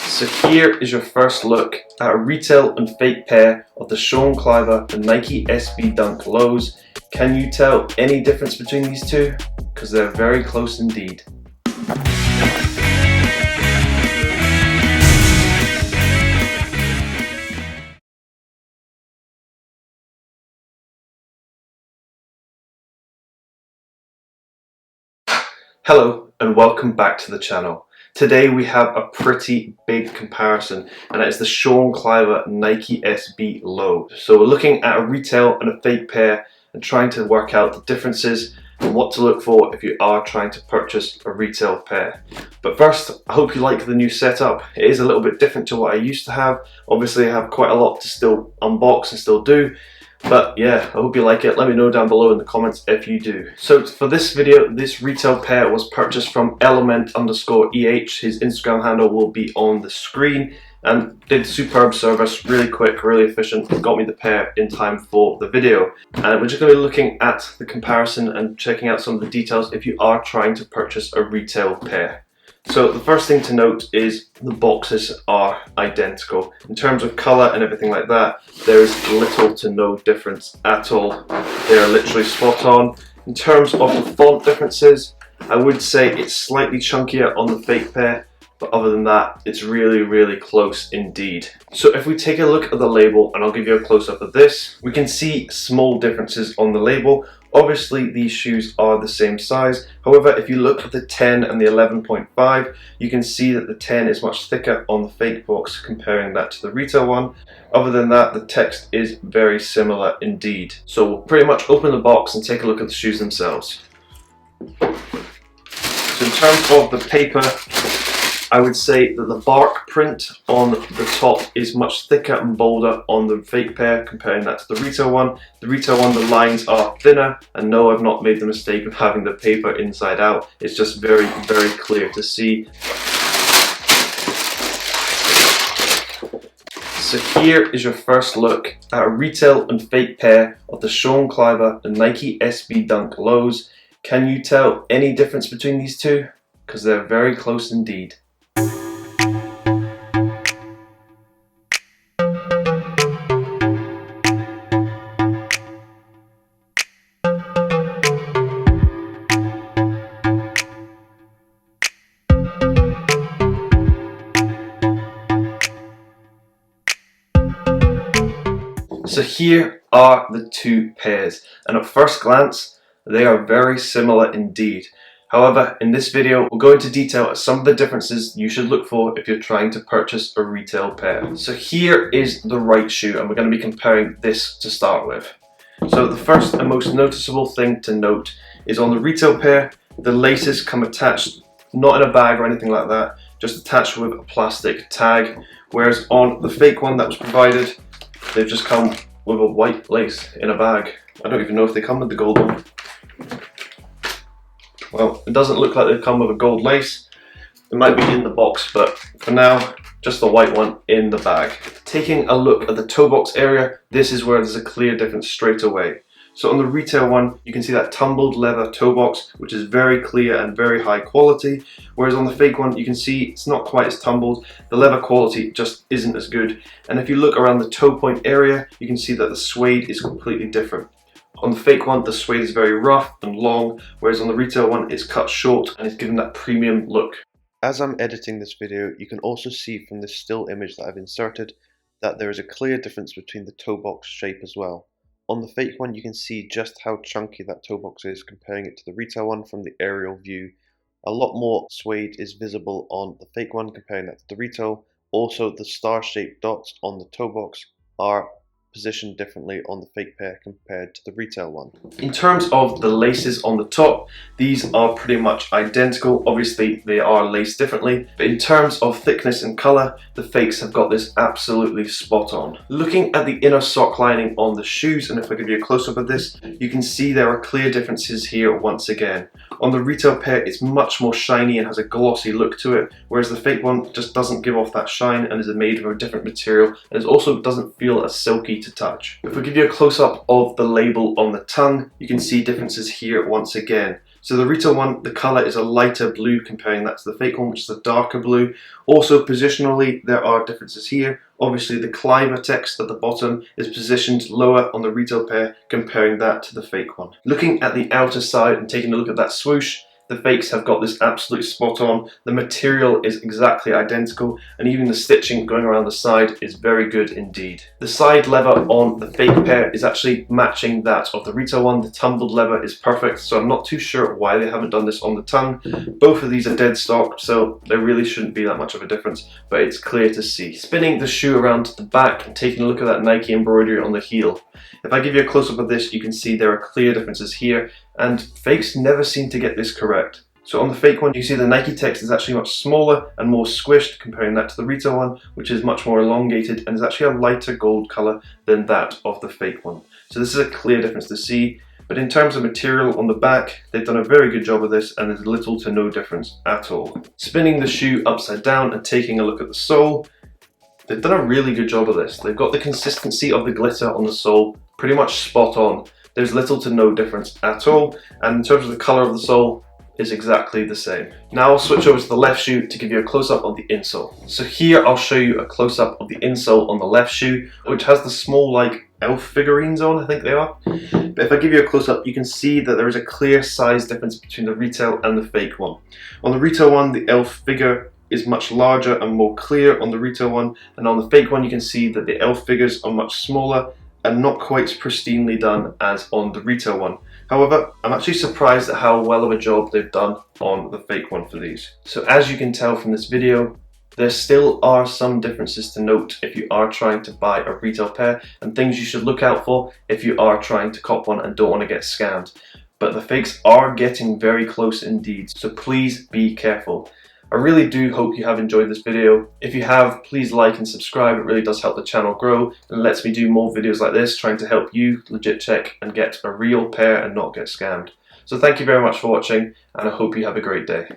So here is your first look at a retail and fake pair of the Sean Cliver and Nike SB Dunk lows. Can you tell any difference between these two? Because they're very close indeed. Hello and welcome back to the channel. Today we have a pretty big comparison, and that is the Sean Cliver Nike SB low. So we're looking at a retail and a fake pair and trying to work out the differences and what to look for if you are trying to purchase a retail pair. But first, I hope you like the new setup. It is a little bit different to what I used to have. Obviously I have quite a lot to still unbox and still do. But yeah, I hope you like it. Let me know down below in the comments if you do. So for this video, this retail pair was purchased from element_eh. His Instagram handle will be on the screen, and did superb service, really quick, really efficient, got me the pair in time for the video. And we're just going to be looking at the comparison and checking out some of the details if you are trying to purchase a retail pair. So the first thing to note is the boxes are identical. In terms of colour and everything like that, there is little to no difference at all. They are literally spot on. In terms of the font differences, I would say it's slightly chunkier on the fake pair, but other than that, it's really close indeed. So if we take a look at the label, and I'll give you a close-up of this, we can see small differences on the label. Obviously these shoes are the same size, however if you look at the 10 and the 11.5, you can see that the 10 is much thicker on the fake box comparing that to the retail one. Other than that, the text is very similar indeed. So we'll pretty much open the box and take a look at the shoes themselves. So in terms of the paper, I would say that the bark print on the top is much thicker and bolder on the fake pair comparing that to the retail one. The retail one, the lines are thinner, and no, I've not made the mistake of having the paper inside out. It's just very clear to see. So here is your first look at a retail and fake pair of the Sean Cliver and Nike SB Dunk lows. Can you tell any difference between these two? Because they're very close indeed. So here are the two pairs, and at first glance they are very similar indeed. However, in this video we'll go into detail at some of the differences you should look for if you're trying to purchase a retail pair. So here is the right shoe, and we're going to be comparing this to start with. So the first and most noticeable thing to note is on the retail pair, the laces come attached, not in a bag or anything like that, just attached with a plastic tag, whereas on the fake one that was provided, they've just come with a white lace in a bag. I don't even know if they come with the gold one. Well, it doesn't look like they come with a gold lace. It might be in the box, but for now, just the white one in the bag. Taking a look at the toe box area, this is where there's a clear difference straight away. So on the retail one, you can see that tumbled leather toe box, which is very clear and very high quality. Whereas on the fake one, you can see it's not quite as tumbled. The leather quality just isn't as good. And if you look around the toe point area, you can see that the suede is completely different. On the fake one, the suede is very rough and long, whereas on the retail one, it's cut short and it's given that premium look. As I'm editing this video, you can also see from this still image that I've inserted that there is a clear difference between the toe box shape as well. On the fake one, you can see just how chunky that toe box is comparing it to the retail one from the aerial view. A lot more suede is visible on the fake one comparing that to the retail. Also, the star-shaped dots on the toe box are positioned differently on the fake pair compared to the retail one. In terms of the laces on the top, these are pretty much identical. Obviously they are laced differently, but in terms of thickness and colour, the fakes have got this absolutely spot on. Looking at the inner sock lining on the shoes, and if I give you a close-up of this, you can see there are clear differences here once again. On the retail pair, it's much more shiny and has a glossy look to it, whereas the fake one just doesn't give off that shine and is made of a different material, and it also doesn't feel as silky to touch. If we give you a close-up of the label on the tongue, you can see differences here once again. So the retail one, the colour is a lighter blue comparing that to the fake one, which is a darker blue. Also positionally, there are differences here. Obviously the Cliver text at the bottom is positioned lower on the retail pair comparing that to the fake one. Looking at the outer side and taking a look at that swoosh, the fakes have got this absolutely spot on. The material is exactly identical, and even the stitching going around the side is very good indeed. The side leather on the fake pair is actually matching that of the retail one. The tumbled leather is perfect, so I'm not too sure why they haven't done this on the tongue. Both of these are dead stock, so there really shouldn't be that much of a difference, but it's clear to see. Spinning the shoe around to the back and taking a look at that Nike embroidery on the heel. If I give you a close-up of this, you can see there are clear differences here, and fakes never seem to get this correct. So on the fake one, you see the Nike text is actually much smaller and more squished, comparing that to the retail one, which is much more elongated and is actually a lighter gold colour than that of the fake one. So this is a clear difference to see, but in terms of material on the back, they've done a very good job of this, and there's little to no difference at all. Spinning the shoe upside down and taking a look at the sole, they've done a really good job of this. They've got the consistency of the glitter on the sole pretty much spot on. There's little to no difference at all, and in terms of the colour of the sole, is exactly the same. Now I'll switch over to the left shoe to give you a close-up of the insole. So here I'll show you a close-up of the insole on the left shoe, which has the small like elf figurines on, I think they are. But if I give you a close-up, you can see that there is a clear size difference between the retail and the fake one. On the retail one, the elf figure is much larger and more clear on the retail one, and on the fake one you can see that the elf figures are much smaller and not quite as pristinely done as on the retail one. However, I'm actually surprised at how well of a job they've done on the fake one for these. So as you can tell from this video, there still are some differences to note if you are trying to buy a retail pair, and things you should look out for if you are trying to cop one and don't want to get scammed. But the fakes are getting very close indeed, so please be careful. I really do hope you have enjoyed this video. If you have, please like and subscribe. It really does help the channel grow and lets me do more videos like this, trying to help you legit check and get a real pair and not get scammed. So thank you very much for watching, and I hope you have a great day.